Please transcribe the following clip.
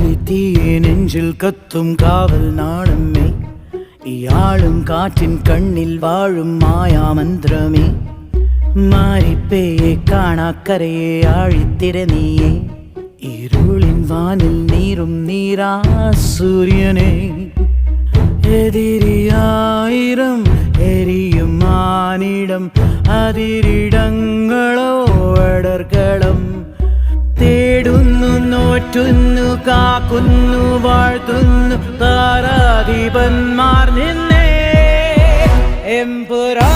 ആഴിത്തീയെ നെഞ്ചിൽ കത്തും കാവൽ നാണമേ, ഇയാളും കാറ്റിൻ കണ്ണിൽ വാഴും മായാമന്ത്രമേ. മാരിപ്പയെ കാണാക്കരയെ ആഴിത്തിര നീയെ, ഇരുളിൻ വാനിൽ നീറും നീരാ സൂര്യനെ. എതിരിയായിരം എരിയും മാനിടം, അതിരിടങ്ങളോ അടർക്കളം. തേടുന്നു നോറ്റുന്നു കാക്കുന്നു വാഴ്ത്തുന്നു താരാധിപന്മാർ നിന്നെ എമ്പുരാ.